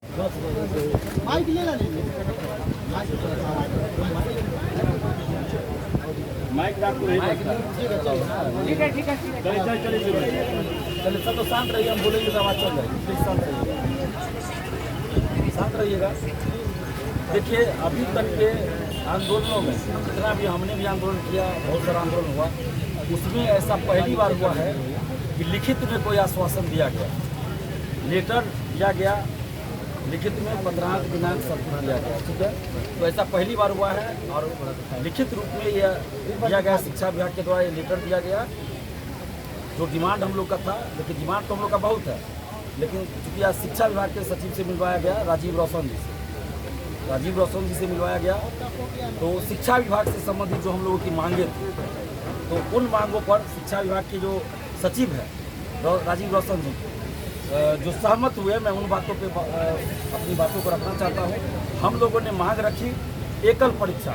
Mic ले ला mic आपको ठीक है चलिए सब तो शांत रहिए, हम बोलेंगे तो आवाज चल जाएगी, प्लीज शांत रहिएगा। देखिए अभी तक के आंदोलनों में जितना भी हमने भी आंदोलन किया, बहुत सारा आंदोलन हुआ, उसमें ऐसा पहली बार हुआ है कि लिखित में कोई आश्वासन दिया गया, लेटर दिया गया, लिखित में 15 दिनांक सब दिया गया, ठीक है। तो ऐसा पहली बार हुआ है और लिखित रूप में यह दिया गया, शिक्षा विभाग के द्वारा ये लेटर दिया गया। जो डिमांड हम लोग का था, लेकिन डिमांड तो हम लोग का बहुत है, लेकिन चूँकि आज शिक्षा विभाग के सचिव से मिलवाया गया, राजीव रोशन जी से मिलवाया गया। तो शिक्षा विभाग से संबंधित जो हम लोगों की मांगे थी, तो उन मांगों पर शिक्षा विभाग के जो सचिव है राजीव रोशन जी जो सहमत हुए, मैं उन बातों पे अपनी बातों को रखना चाहता हूँ। हम लोगों ने मांग रखी एकल परीक्षा,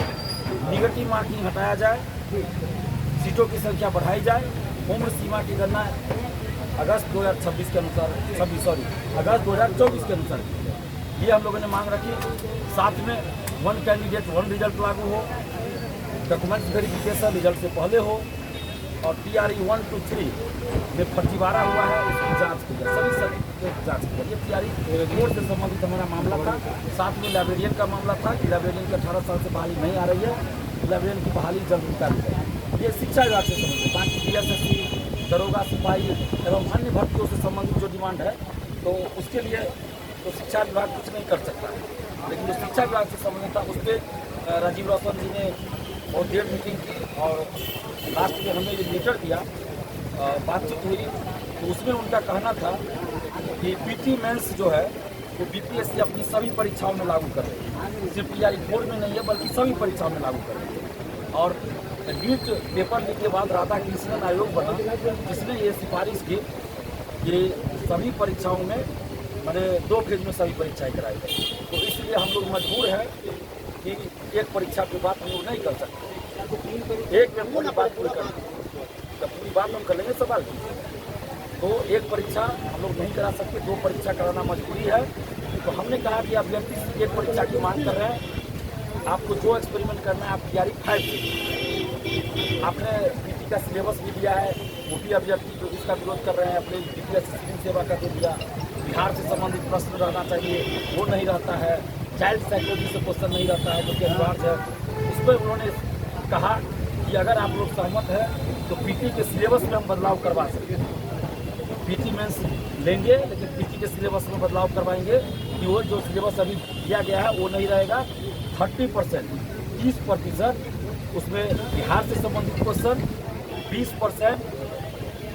निगेटिव मार्किंग हटाया जाए, सीटों की संख्या बढ़ाई जाए, उम्र सीमा की गणना अगस्त 2024 के अनुसार अगस्त 2024 के अनुसार ये हम लोगों ने मांग रखी। साथ में 1 कैंडिडेट 1 रिजल्ट लागू हो, डॉक्यूमेंट्स वेरिफिकेशन रिजल्ट से पहले हो, और TRE 1 to 3 में फर्जीवाड़ा हुआ है उसकी जांच की जाए, सभी जांच की जाए। ये TRE बोर्ड से संबंधित हमारा मामला था। साथ में लाइब्रेरियन का मामला था कि लाइब्रेरियन की 18 साल से बहाली नहीं आ रही है, लाइब्रेरियन की बहाली जल्द निकाली जाए। ये शिक्षा विभाग से संबंधित। बाकी PSSC, दरोगा, सिपाही एवं अन्य भर्तियों से संबंधित जो डिमांड है, तो उसके लिए तो शिक्षा विभाग कुछ नहीं कर सकता है, लेकिन जो शिक्षा विभाग से संबंधित था उस पर राजीव रोशन जी ने बहुत देर मीटिंग की और लास्ट में हमने ये लेटर दिया, बातचीत हुई। तो उसमें उनका कहना था कि PT मेंस जो है वो BPSC अपनी सभी परीक्षाओं में लागू कर रही है, सिर्फ TRE 4 में नहीं है बल्कि सभी परीक्षाओं में लागू कर रही है। और नीट पेपर लीक के बाद राधाकृष्णन आयोग बना जिसने ये सिफारिश की कि सभी परीक्षाओं में मैंने 2 फेज में सभी परीक्षाएं कराई गई। तो इसलिए हम लोग मजबूर हैं कि एक परीक्षा की बात हम लोग नहीं कर सकते, एक में पूरी बात पूरी कर, जब पूरी बात हम कर लेंगे सवाल की। तो एक परीक्षा हम लोग नहीं करा सकते, 2 परीक्षा कराना मजबूरी है। तो हमने कहा कि अभ्यर्थी एक परीक्षा की मांग कर रहे हैं, आपको जो एक्सपेरिमेंट करना है आप TRE 5 से, आपने PT का सिलेबस भी दिया है, OP अभ्यर्थी जो इसका विरोध कर रहे हैं अपने BPSC सिविल सेवा का दे दिया, बिहार से संबंधित प्रश्न रहना चाहिए वो नहीं रहता है, चाइल्ड साइकोलॉजी से क्वेश्चन नहीं रहता है जो कि अनिवार्य है। उस पर उन्होंने कहा कि अगर आप लोग सहमत है तो PT के सिलेबस में हम बदलाव करवा सकते हैं। PT मेंस लेंगे लेकिन PT के सिलेबस में बदलाव करवाएंगे कि वो जो सिलेबस अभी दिया गया है वो नहीं रहेगा। 30% उसमें बिहार से संबंधित क्वेश्चन, 20%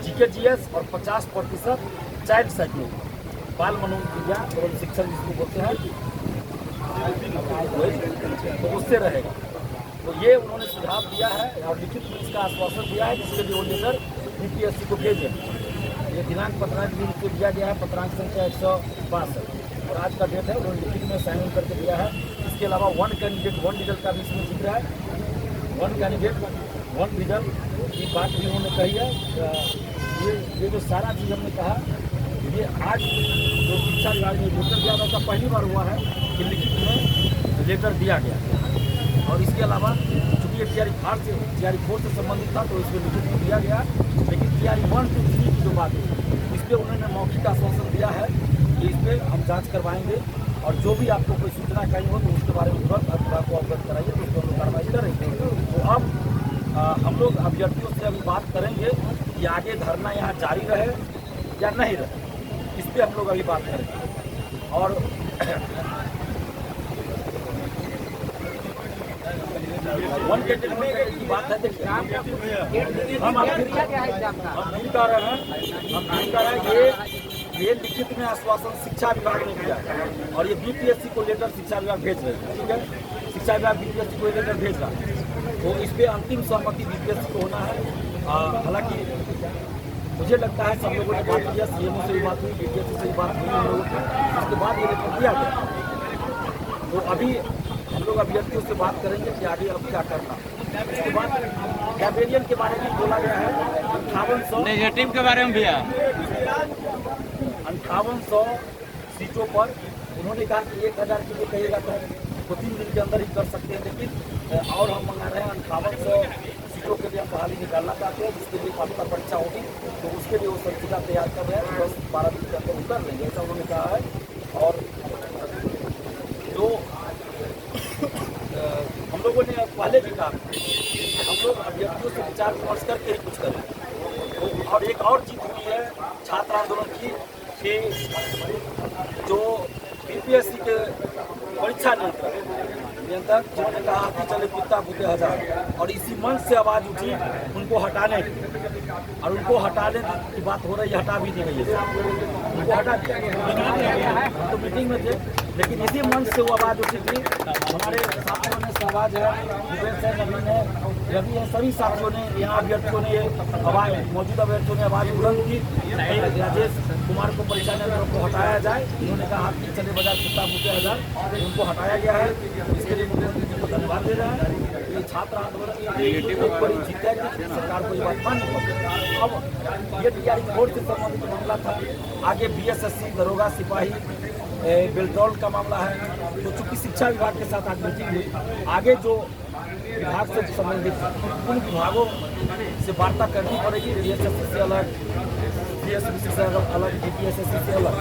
GK GS और 50% चाइल्ड साइकोलॉजी, बाल मनोविज्ञान एवं शिक्षण जिसको बोलते हैं, तो उससे रहेगा। तो ये उन्होंने सुझाव दिया है और लिखित में इसका आश्वासन दिया है, जिसके लिए वो लेटर BPSC को भेजे। ये दिनांक 15 दिन को दिया गया है, पत्रांक संख्या 162 और आज का डेट है, उन्होंने लिखित में साइन करके दिया है। इसके अलावा 1 कैंडिडेट 1 रिजल्ट का भी इसमें जिक्र है, 1 कैंडिडेट 1 रिजल्ट की बात भी उन्होंने कही है। ये जो सारा चीज़ हमने कहा, ये आज जो शिक्षा विभाग ने लेटर दिया था पहली बार हुआ है कि लिखित में लेटर दिया गया। और इसके अलावा चूँकि ये TRE 4 से संबंधित था तो इसमें लिखित में दिया गया, लेकिन TRE 1 to 3 की जो बात है इस पर उन्होंने मौखिक आश्वासन दिया है कि इस पर हम जाँच करवाएंगे और जो भी आपको कोई सूचना चाहिए हो तो उसके बारे में तुरंत विभाग को अवगत कराइए, तो उस पर हम लोग कार्रवाई करेंगे। तो अब हम लोग अभ्यर्थियों से अभी बात करेंगे कि आगे धरना यहाँ जारी रहे या नहीं रहे, इस पर हम लोग अभी बात करेंगे। और 1 कैंडिडेट की बात है, देखिए हम फिर कह रहे हैं ये लिखित में आश्वासन शिक्षा विभाग ने दिया है और ये BPSC को लेकर शिक्षा विभाग भेज रहे हैं, ठीक है। शिक्षा विभाग BPSC को लेकर भेज रहा है, तो इस पर अंतिम सहमति BPSC को होना है। हालांकि मुझे लगता है सब लोगों ने बात किया, CMO से भी बात हुई, BPSC से भी बात हुई हम लोगों की, उसके बाद ये लेटर दिया गया। तो अभी हम लोग अभ्यर्थियों से बात करेंगे कि आगे अब क्या करना। उसके बाद लाइब्रेरियन के बारे में बोला गया है 5800 नेगेटिव के बारे में भी है 5800 सीटों पर उन्होंने कहा कि 1000 किलो कहिएगा तो 2-3 दिन के अंदर ही कर सकते हैं, लेकिन और हम मंगा रहे हैं 5800 सीटों के लिए हम बहाली निकालना चाहते हैं, जिसके लिए आपका परीक्षा होगी, तो उसके लिए वो संचिका तैयार कर रहे हैं, 10-12 दिन के अंदर उतर लेंगे, ऐसा उन्होंने कहा है। और जो हम लोगों ने पहले भी कहा हम लोग अभ्यर्थियों से विचार विमर्श करके ही कुछ करें। तो और एक और जीत हुई है छात्र आंदोलन की कि जो बीपीएससी के परीक्षा नियंत्रक जिन्होंने कहा कि चले कुत्ता भूखे हजार, और इसी मंच से आवाज़ उठी उनको हटाने की, और उनको हटाने की बात हो रही है, हटा भी दी गई है, उनको हटा दिया तो मीटिंग में थे, लेकिन इसी मंच से वो आवाज़ उठी थी। हमारे साथियों ने सहवाज है, भूपेश है, नवीन है, रवि है, सभी साथियों ने, यहाँ अभ्यर्थियों ने आवाज़, मौजूदा अभ्यर्थियों ने आवाज़ बुलंद की राजेश कुमार को परीक्षा नियंत्रक को हटाया जाए। उन्होंने कहा कि चले बाजार कुत्ता भूखे हजार, उनको हटाया गया है, इसके लिए मुख्यमंत्री जी को धन्यवाद दे रहे हैं। ये छात्र आंदोलन एक बड़ी जीत है कि सरकार को ये बात माननी पड़ती। अब ये टीआरई बोर्ड से संबंधित मामला था, आगे बीएसएससी, दरोगा, सिपाही, बेल्ट्रॉल का मामला है, तो चूँकि शिक्षा विभाग के साथ आज मीटिंग हुई, आगे जो विभाग से संबंधित उन विभागों से वार्ता करनी पड़ेगी, बीएसएससी से अलग, बीएसएससी से अलग, बीपीएसएससी से अलग।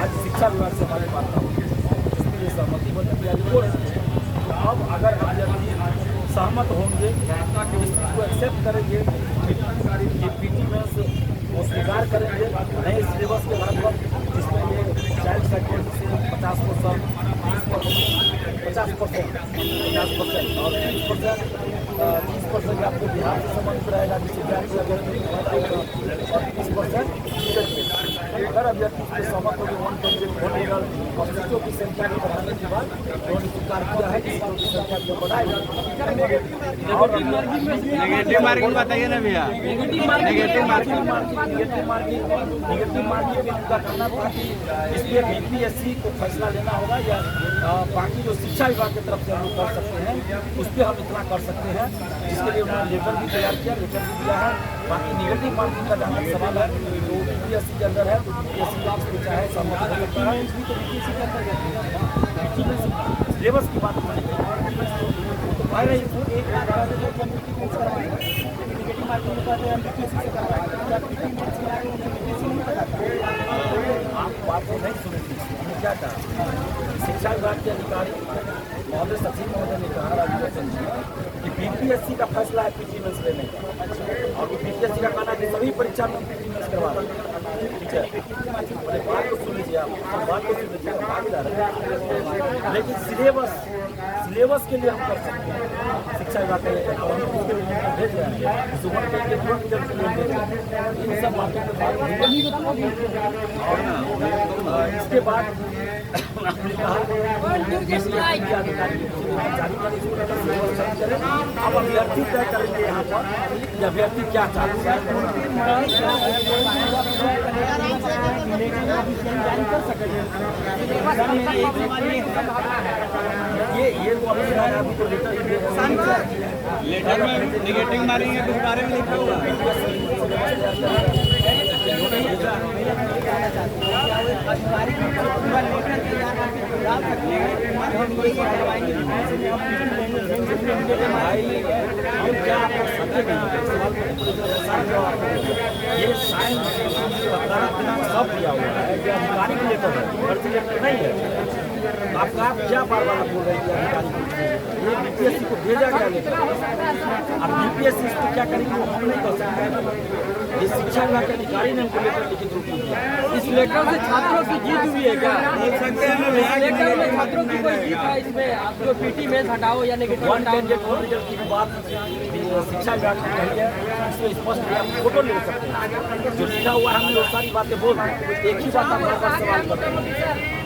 आज शिक्षा विभाग से हमारी वार्ता हुई, जिसके लिए सहमति बनी तैयारी हो रही है। तो अब अगर अभ्यर्थी सहमत होंगे, इस चीज़ को एक्सेप्ट करेंगे कि पीटी में वो स्वीकार करेंगे नए सिलेबस के लगभग, जिसमें ये चाइल्ड साइकोलॉजी से 50%, 50% और 30% आपको बिहार से संबंधित रहेगा, जिससे बिहार से अगर और 30% अगर अभ्यर्थी इसमें सहमत होगी 1 कैंडिडेट बनेगा, और सीटों की संख्या को बढ़ाने के बाद उन्होंने स्वीकार किया है कि सीटों की संख्या को बढ़ाएगी। और नेगेटिव मार्किंग बताइए ना भैया। नेगेटिव मार्किंग में उनका कहना था कि इसलिए बीपीएससी को फैसला लेना होगा, या बाकी जो शिक्षा विभाग की तरफ से हम लोग कर सकते हैं उस पर हम इतना कर सकते हैं, जिसके लिए उन्होंने लेटर भी तैयार किया, लेटर भी दिया है। बाकी नेगेटिव मार्किंग का जहाँ तक सवाल है तो बीपीएससी के अंदर है, तो बीपीएससी का इसमें चाहे सहमत सिलेबस की बात करें आप बात को नहीं सुनी थी, हमने क्या कहा, शिक्षा विभाग के अधिकारी महोदय सचिव महोदय ने कहा राजीव कि बीपीएससी का फैसला है पीटी मेंस लेने का, और बीपीएससी का कहना है कि सभी परीक्षा में पीटी मेंस करवा रहे हैं। ठीक है, अरे बात को सुन लीजिए आप, बात को सुन लीजिए, भागीदार है, लेकिन सिलेबस के लिए हम कर सकते हैं। शिक्षा विभाग के लिए उसके लिए भेज रहे हैं, सुबह के लिए भेज रहे हैं, इन सब बातों के बाद और इसके बाद हमने कहा अब अभ्यर्थी तय करेंगे यहाँ पर कि अभ्यर्थी क्या चाहते हैं, ये तो अभी तो लेटर में नेगेटिव मारेंगे, कुछ बारे में लिखा हुआ भाई हम क्या आपको समझे ये साइंस सब दिया हुआ है, ये अधिकारी के लेकर फर्जी लेकर नहीं है। आपका आप क्या बार बार बोल रहे हैं अधिकारी, ये बीपीएससी को भेजा गया लेकर, अब बीपीएससी इस पर क्या करेंगे वो हम नहीं कर सकते। ये शिक्षा विभाग के अधिकारी ने हमको लेकर लिखित रूप में दिया। इस लेटर से छात्रों की जीत हुई है क्या? लेटर में छात्रों की कोई जीत है इसमें? आप जो पीटी में हटाओ या नेगेटिव हटाओ, रिजल्ट की बात शिक्षा विभाग ने कही है, इसमें स्पष्ट आप फोटो ले सकते हैं, जो लिखा हुआ है हम लोग सारी बातें बोल रहे हैं, एक ही बात आप सवाल करते हैं।